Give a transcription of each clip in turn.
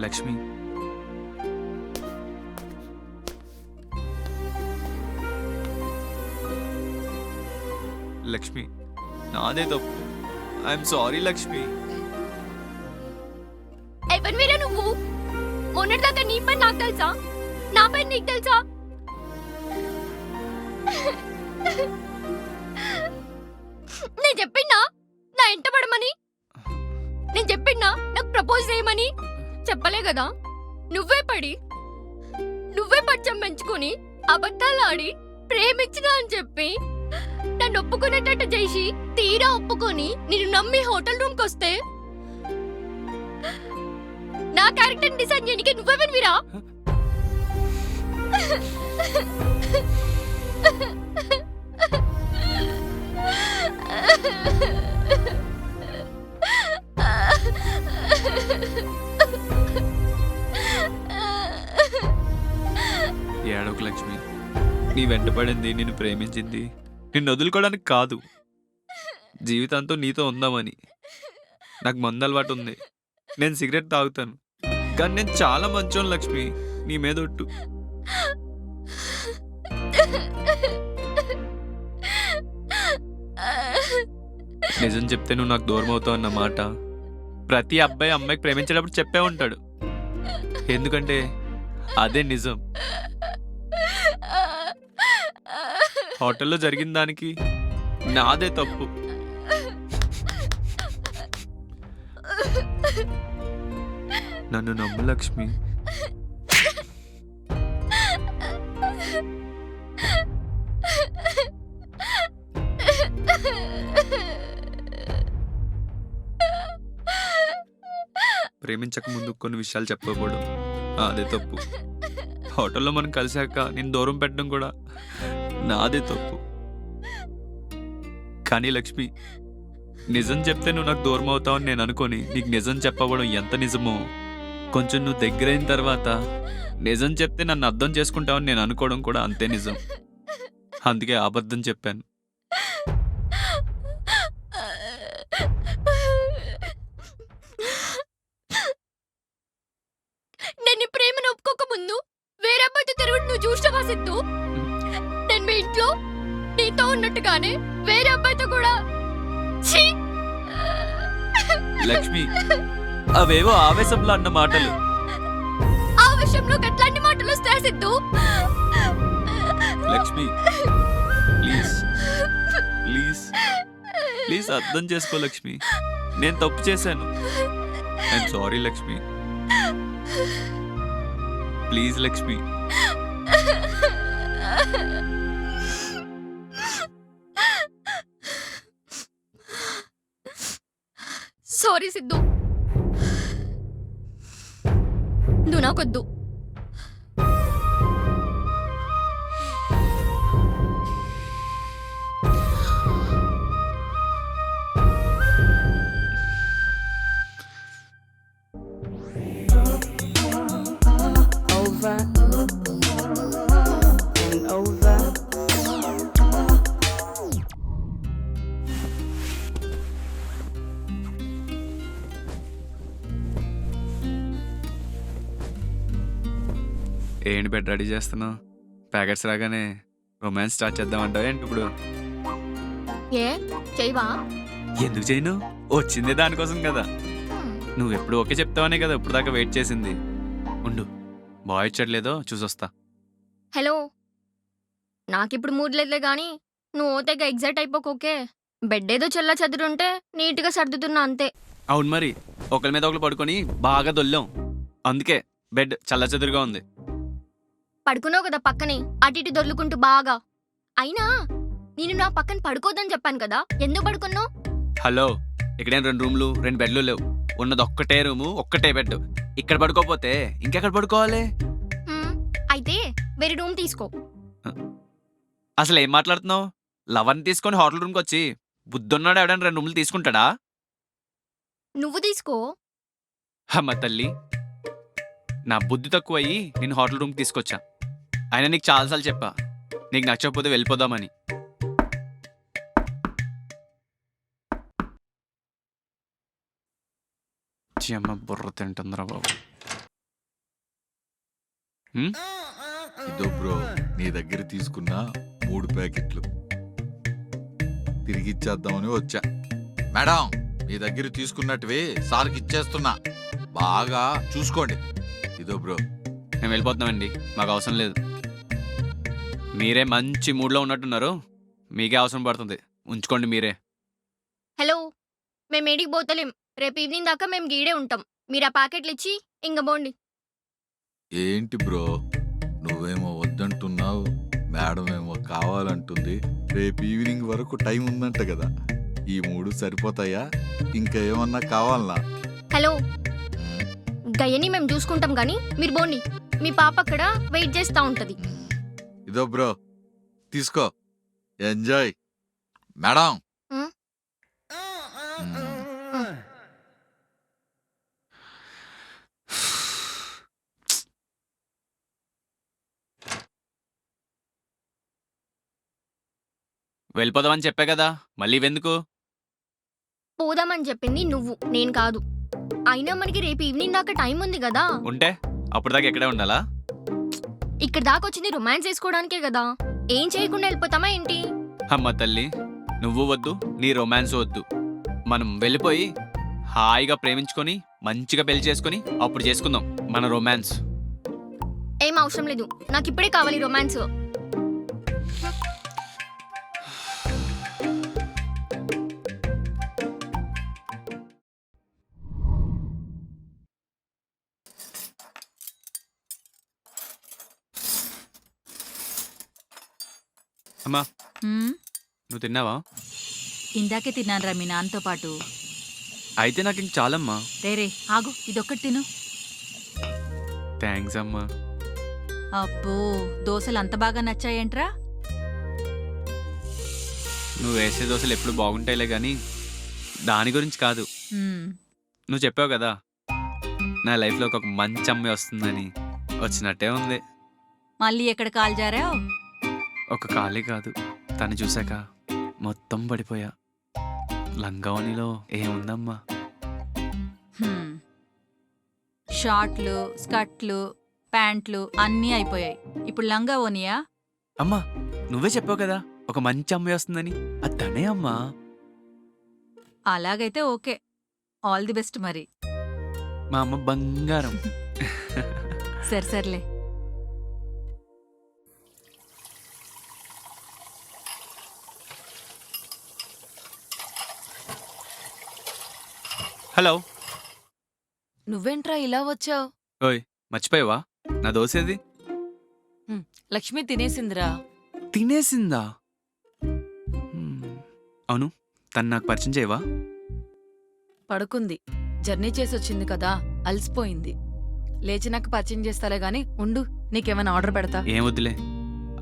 లక్ష్మి, లక్ష్మి, నాదే తప్పు. I'm sorry Lakshmi. ఎవరి మీరా నువ్వు? మొన్నటిదాకా నీ పని నాకు తెలుసా, నా పని నీకు తెలుసా? నేను చెప్పినా నా ఇంట పడమని, నేను చెప్పినా నాకు ప్రపోజ్ చేయమని చెప్పలే కదా. నువ్వే పచ్చం పెంచుకొని అబద్ధాలు ఆడి ప్రేమించినా అని చెప్పి నన్ను ఒప్పుకునేటట్టు చేసి తీరా ఒప్పుకొని నిన్ను నమ్మి హోటల్ రూమ్ కి వస్తే నా క్యారెక్టర్ డిసైన్ చేయడానికి నువ్వే వినివిరా? ఏడవకు లక్ష్మి. నీ వెంటపడింది, నిన్ను ప్రేమించింది నిన్ను వదులుకోవడానికి కాదు, జీవితంతో నీతో ఉందామని. నాకు మందు అలవాటు ఉంది, నేను సిగరెట్ తాగుతాను, కానీ నేను చాలా మంచోను లక్ష్మి. నీ మీద ఒట్టు. నిజం చెప్తే నువ్వు నాకు దూరం అవుతావు అన్న మాట ప్రతి అబ్బాయి అమ్మాయికి ప్రేమించేటప్పుడు చెప్పే ఉంటాడు. ఎందుకంటే అదే నిజం. హోటల్లో జరిగిన దానికి నాదే తప్పు. నన్ను నమ్ము లక్ష్మి. ప్రేమించక ముందు కొన్ని విషయాలు చెప్పకూడదు, అదే తప్పు. హోటల్లో మనం కలిసాక నేను దూరం పెట్టడం కూడా నాదే తప్పు. కానీ లక్ష్మి, నిజం చెప్తే నువ్వు నాకు దూరం అవుతావని నేను అనుకొని నీకు నిజం చెప్పబడం ఎంత నిజమో, కొంచెం నువ్వు దగ్గరైన తర్వాత నిజం చెప్తే నన్ను అర్థం చేసుకుంటావని నేను అనుకోవడం కూడా అంతే నిజం. అందుకే అబద్ధం చెప్పాను. నేను ప్రేమను ఒప్పుకోక ముందు వేరే అబ్బాయితో తిరుగుడు నువ్వు చూసావా సిద్ధు? నేను మీ ఇంట్లో నీతో ఉన్నట్టుగానే వేరే అబ్బాయితో కూడా. ఛీ! లక్ష్మి, అవేవో ఆవేశంలో అన్న మాటలు. ఆవేశంలో ఎట్లాంటి మాటలు వస్తాయి Siddhu? Lakshmi, please please please అర్థం చేసుకో లక్ష్మి. నేను తప్పు చేశాను. I'm sorry Lakshmi. Please Lakshmi. Sorry Siddhu, నువ్వు నాకొద్దు. Over and over. ఏంటి బెడ్ రెడీ చేస్తున్నావు? ప్యాకెట్స్ రాగానే రొమాన్స్ స్టార్ట్ చేద్దామంటావా ఏంటి ఇప్పుడు? ఏ చెయ్యవా? ఎందుకు చేయను? వచ్చిందే దానికోసం కదా. నువ్వు ఎప్పుడు ఓకే చెప్తావనే కదా ఇప్పుడు దాకా వెయిట్ చేసింది. ఉండు, బాయ్ ఇచ్చట్లేదో చూసొస్తా. హలో, నాకిప్పుడు మూడ్ లేదులే గాని నువ్వు ఓతేగా ఎగ్జైట్ అయిపోకోకే. బెడ్ ఏదో చెల్లా చదురుంటే నీట్గా సర్దుతున్నా అంతే. అవును మరి, ఒకరి మీద ఒకరు పడుకొని బాగా దొల్లాం, అందుకే బెడ్ చల్లచెదురుగా ఉంది. పడుకున్నావు కదా పక్కనే అటు ఇటు దొర్లుకుంటూ బాగా. అయినా నేను నా పక్కన పడుకోద్దని చెప్పాను కదా, ఎందుకు పడుకున్నావు? హలో, ఇక్కడేం 2 రూమ్లు 2 బెడ్లు లేవు, ఉన్నది ఒక్కటే రూము ఒక్కటే బెడ్. ఇక్కడ పడుకోపోతే ఇంకెక్కడ పడుకోవాలి? అయితే వేరే రూమ్ తీసుకో. అసలు ఏం మాట్లాడుతున్నావు? లవర్ని తీసుకొని హోటల్ రూమ్కి వచ్చి బుద్ధున్నాడు ఎవడైనా 2 రూమ్లు తీసుకుంటాడా? నువ్వు తీసుకో. అమ్మ తల్లి, నా బుద్ధి తక్కువ అయ్యి నేను హోటల్ రూమ్కి తీసుకొచ్చా. అయినా నీకు చాలాసార్లు చెప్పా, నీకు నచ్చకపోతే వెళ్ళిపోదామని. అమ్మ బుర్ర తింటుందిరా బాబు. హ్మ్? ఇదో బ్రో, నీ దగ్గర తీసుకున్న 3 ప్యాకెట్లు తిరిగి ఇచ్చేద్దామని వచ్చా. మేడం, మీ దగ్గర తీసుకున్నట్టువి సార్కి ఇచ్చేస్తున్నా, బాగా చూసుకోండి. ఇదో బ్రో. మేము వెళ్ళిపోతున్నామండి, మాకు అవసరం లేదు. మీరే మంచి మూడ్లో ఉన్నట్టున్నారు, మీకే అవసరం పడుతుంది, ఉంచుకోండి మీరే. హలో, మేము ఏడికి పోతలేం. రేపు ఈవినింగ్ దాకా మేము గీడే ఉంటాం. మీరు ఆ ప్యాకెట్లు ఇచ్చి ఇంక పోండి. ఏంటి బ్రో, నువ్వేమో వద్దంటున్నావు, మేడం ఏమో కావాలంటుంది. రేపు ఈవినింగ్ వరకు టైం ఉందంట కదా, ఈ 3 సరిపోతాయా? ఇంకా ఏమన్నా కావాలనా? హలో, గయ్యని మేము చూసుకుంటాం కానీ మీరు పోండి. మీ పాప అక్కడ వెయిట్ చేస్తూ ఉంటుంది. ఇదో బ్రో, తీసుకో, ఎంజాయ్. మేడం. హ్మ్? వెళ్ళిపోదామని చెప్పా కదా, మళ్ళీ ఇవెందుకు? పోదామని చెప్పింది నువ్వు, నేను కాదు. అయినా మనకి రేపు ఈవినింగ్ దాకా టైం ఉంది కదా. ఉంటే అప్పుడు దాకా ఎక్కడే ఉండాలా? ఇక్కడ దాకా వచ్చింది రొమాన్స్ చేసుకోవడానికే కదా. ఏం చేయకుండా వెళ్ళిపోతామా ఏంటి? అమ్మ తల్లి, నువ్వు వద్దు, నీ రొమాన్స్ వద్దు. మనం వెళ్ళిపోయి హాయిగా ప్రేమించుకొని మంచిగా పెళ్లి చేసుకొని అప్పుడు చేసుకుందాం మన రొమాన్స్. ఏం అవసరం లేదు, నాకు ఇప్పుడే కావాలి రొమాన్స్. అమ్మా, హ్మ్, నువ్వు తిన్నావా? ఇందాకే తిన్నానురా మీ నాన్నతో పాటు. అయితే నాకు ఇంక చాలమ్మా. రే ఆగు, ఇదొక్కటి తిను. థ్యాంక్స్ అమ్మా. అబ్బో, దోశలు అంత బాగా నచ్చాయేంట్రా? నువ్వు వేసే దోశలు ఎప్పుడు బాగుంటాయిలే కానీ దాని గురించి కాదు. హ్మ్, నువ్వు చెప్పావు కదా నా లైఫ్లో ఒక మంచి అమ్మాయి వస్తుందని, వచ్చినట్టే ఉంది. మళ్ళీ ఎక్కడ కాల్ జారావు? ఒక ఖాళీ కాదు, తను చూశాక మొత్తం పడిపోయా. లంగావనిలో ఏముందమ్మా? హ్మ్, షార్ట్లు, స్కర్ట్లు, ప్యాంట్లు అన్నీ అయిపోయాయి. ఇప్పుడు లంగా ఓనియా? అమ్మా, నువ్వే చెప్పావు కదా ఒక మంచి అమ్మాయి వస్తుందని, అది తనే అమ్మా. అలాగైతే ఓకే, ఆల్ ది బెస్ట్ మరి. మా అమ్మ బంగారం. సర్లే. హలో. నువ్వేంట్రా ఇలా వచ్చావు? ఓయ్, మర్చిపోయావా? నా దోశ ఏది? లక్ష్మి తినేసిందిరా. తినేసిందా? అవును, తను నాకు పరిచయం చేయవా? పడుకుంది, జర్నీ చేసి వచ్చింది కదా, అలసిపోయింది. లేచినాక పరిచయం చేస్తాలే గాని ఉండు, నీకేమైనా ఆర్డర్ పెడతా. ఏం వద్దులే,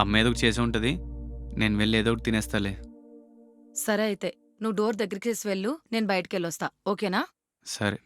అమ్మ ఏదో ఒకటి చేసి ఉంటుంది, నేను వెళ్ళి ఏదో ఒకటి తినేస్తాలే. సరే అయితే నువ్వు డోర్ దగ్గరికి చేసి వెళ్ళు, నేను బయటికెళ్ళొస్తా, ఓకేనా? సరే.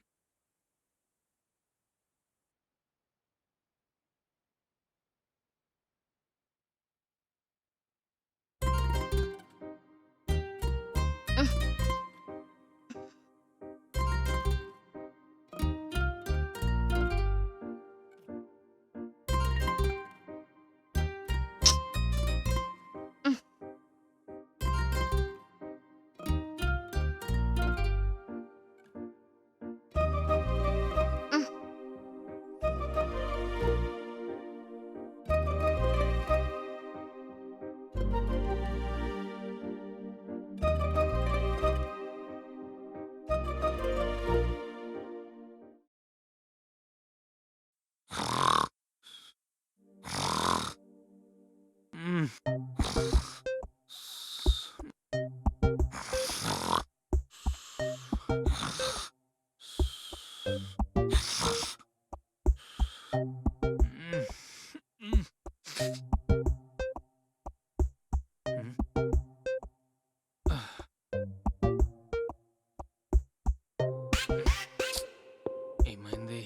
ఏమైంది?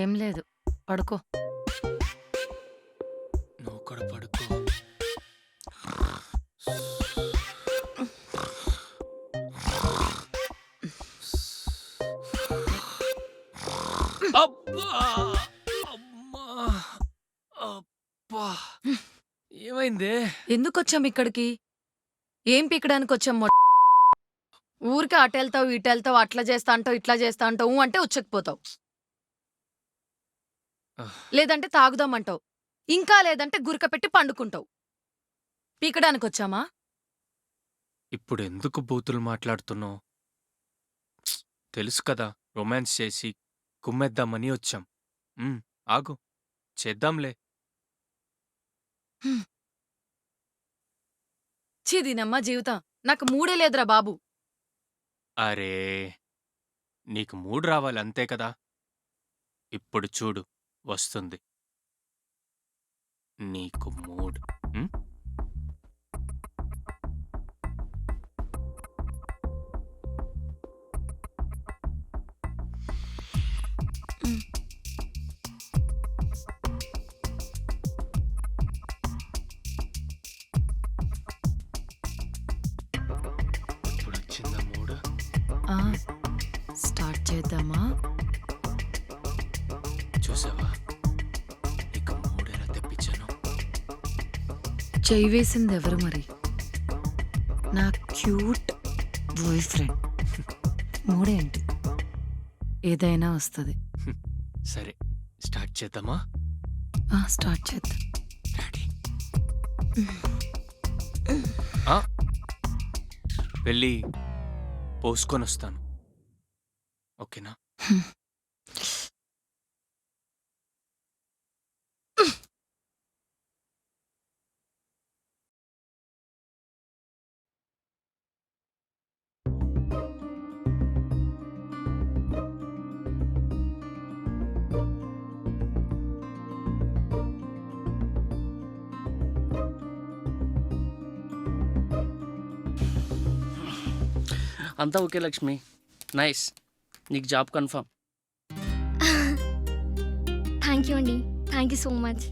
ఏం లేదు, పడుకో. నువ్వు కూడా పడుకో. అబ్బా! అమ్మా! ఏమైంది? ఎందుకు వచ్చాం ఇక్కడికి? ఏం పీకడానికి వచ్చాం? ఊరికే అటు వెళ్తావు ఇటు వెళ్తావు, అట్లా చేస్తా అంటావు ఇట్లా చేస్తా అంటావు అంటే ఉచ్చకపోతావు, లేదంటే తాగుదామంటావు, ఇంకా లేదంటే గురక పెట్టి పండుకుంటావు. పీకడానికి వచ్చామా? ఇప్పుడు ఎందుకు బూతులు మాట్లాడుతున్నావు? తెలుసు కదా, రొమాన్స్ చేసి కుమ్మేద్దామని వచ్చాం. ఆగు, చేద్దాంలే. చీదీనమ్మా జీవితం, నాకు మూడే లేదురా బాబు. అరే, నీకు మూడు రావాలి అంతే కదా. ఇప్పుడు చూడు, వస్తుంది నీకు మూడు. ఇప్పుడు వచ్చిందా మూడు? ఆ, స్టార్ట్ చేద్దామా? చూసావా, నీకు మూడేలా తెప్పించాను. చెయ్యి వేసింది ఎవరు మరి? నా క్యూట్ బాయ్ ఫ్రెండ్. మూడేంటి, ఏదైనా వస్తుంది. సరే, స్టార్ట్ చేద్దామా? స్టార్ట్ చేద్దాం. రెడీ? వెళ్ళి పోసుకొని వస్తాను, ఓకేనా? అంతా ఓకే లక్ష్మి, నైస్. నీకు జాబ్ కన్ఫర్మ్. థ్యాంక్ యూ అండి, థ్యాంక్ యూ సో మచ్.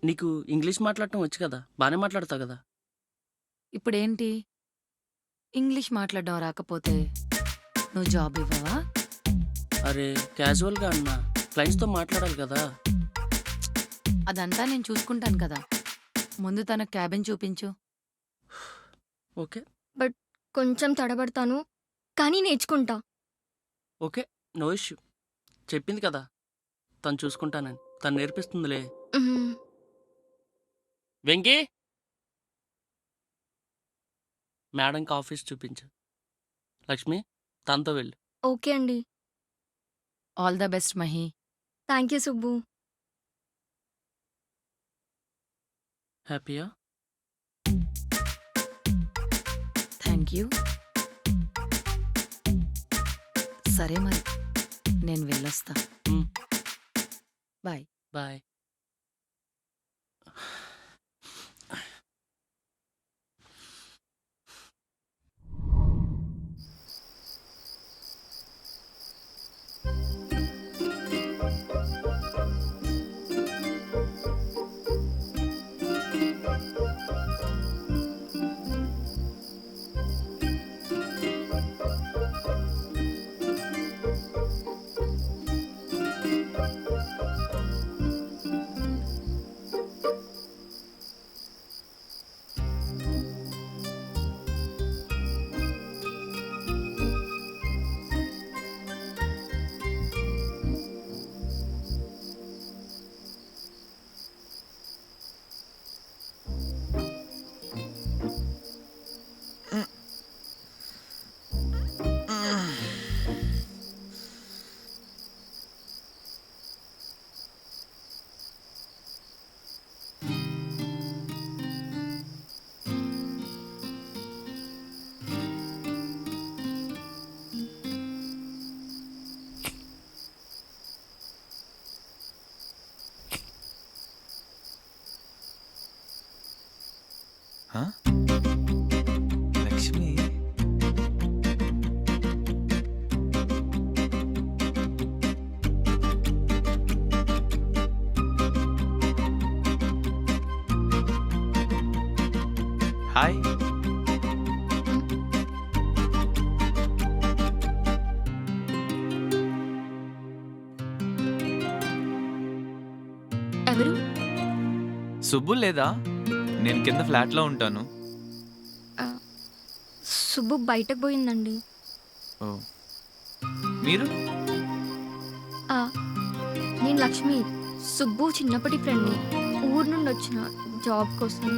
నీకు ఇంగ్లీష్ మాట్లాడటం వచ్చు కదా, బాగానే మాట్లాడతావు కదా. ఇప్పుడేంటి, ఇంగ్లీష్ మాట్లాడడం రాకపోతే నువ్వు జాబ్ ఇవ్వవా? అరే క్యాజువల్గా అన్నా, క్లయింట్స్తో మాట్లాడాలి కదా. అదంతా నేను చూసుకుంటాను కదా. ముందు తన క్యాబిన్ చూపించు. ఓకే కొంచెం తడబడతాను కానీ నేర్చుకుంటా. Okay, no issue. చెప్పింది కదా తను చూసుకుంటానని, తను నేర్పిస్తుందిలే. మ్మ్. వెంకీ, మేడంకి ఆఫీస్ చూపించు. లక్ష్మి, తనతో వెళ్ళు. ఓకే అండి, all the best Mahi. Thank you Subbu. హ్యాపీయా? Thank you. సరే మరి, నేను వెళ్ళొస్తా. బాయ్. బాయ్. లక్ష్మి, హాయ్. ఎవరు? సుబ్బు లేదా? నేను కింద ఫ్లాట్లో ఉంటాను. సుబ్బు బయటకు పోయిందండి. ఓ, మీరు? ఆ, నేను లక్ష్మి, సుబ్బు చిన్నప్పటి ఫ్రెండ్ని. ఊరు నుండి వచ్చిన జాబ్ కోసం.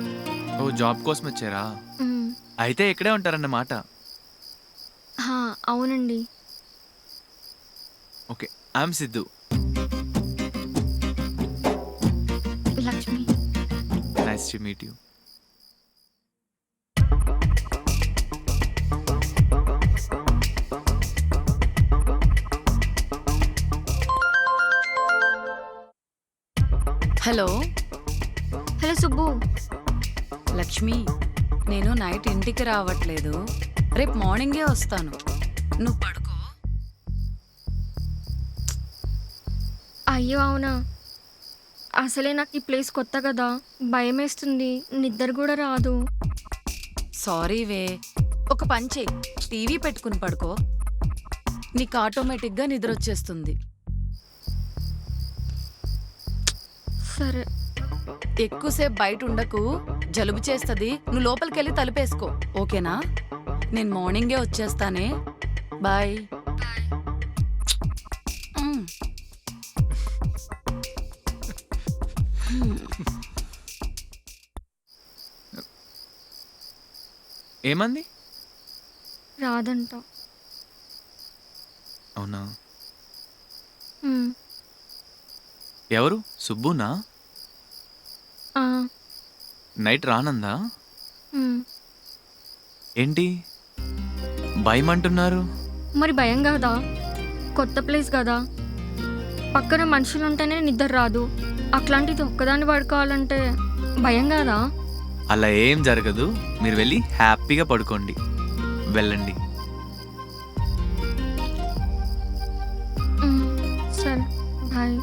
ఓ, జాబ్ కోసం వచ్చారా? మ్, అయితే ఇక్కడే ఉంటారన్నమాట. హా, అవునండి. Okay, I'm Siddhu. Lakshmi. Nice to meet you. Hello hello Subbu. Lakshmi, నేను నైట్ ఇంటికి రావట్లేదు, రేపు మార్నింగే వస్తాను. నువ్వు పడుకో. అయ్యో అవునా? అసలే నాకు ఈ ప్లేస్ కొత్త కదా, భయం వేస్తుంది, నిద్ర కూడా రాదు. సారీ వే, ఒక పని చెయ్యి, టీవీ పెట్టుకుని పడుకో, నీకు ఆటోమేటిక్గా నిద్ర వచ్చేస్తుంది. సరే. ఎక్కువసేపు బయట ఉండకు, జలుబు చేస్తుంది. నువ్వు లోపలికి వెళ్ళి తలుపేసుకో, ఓకేనా? నేను మార్నింగే వచ్చేస్తానే. బాయ్. మ్. ఏమంది? రాదంట. అవునా? మ్, ఎవరు? సుబ్బునా? ఆ, నైట్ రానందా? మ్. ఏంటి భయం అంటున్నారు? మరి భయం కాదా? కొత్త ప్లేస్ కదా, పక్కన మనుషులు ఉంటేనే నిద్ర రాదు. అట్లాంటిది ఒక్కదాన్ని పడుకోవాలంటే భయం కాదా? అలా ఏం జరగదు. మీరు వెళ్ళి హ్యాపీగా పడుకోండి. వెళ్ళండి. మ్, సరే బాయ్.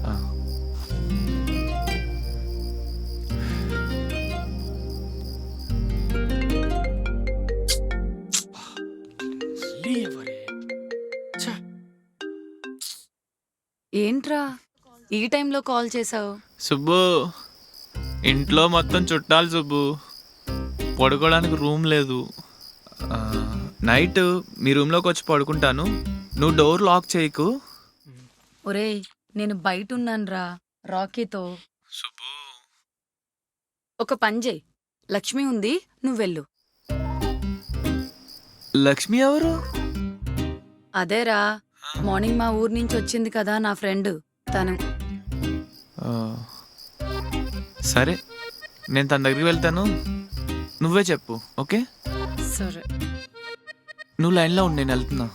ఆ. ఏంట్రా ఈ టైంలో కాల్ చేసావు? సుబ్బు, ఇంట్లో మొత్తం చుట్టాలు సుబ్బు. పడుకోవడానికి రూమ్ లేదు. ఆ, నైట్ మీ రూమ్లోకి వచ్చి పడుకుంటాను. నువ్వు డోర్ లాక్ చేయకు. ఒరేయ్, నేను బయట ఉన్నానురా రాకీతో. సుబ్బు, ఒక పని చేయి, లక్ష్మి ఉంది, నువ్వు వెళ్ళు. లక్ష్మి ఎవరు? అదేరా, మార్నింగ్ మా ఊరు నుంచి వచ్చింది కదా నా ఫ్రెండ్, తను. ఆ, సరే, నేను తన దగ్గరికి వెళ్తాను. నువ్వే చెప్పు, ఓకే? సరే. నువ్వు లైన్లో ఉండి నేను వెళ్తున్నా.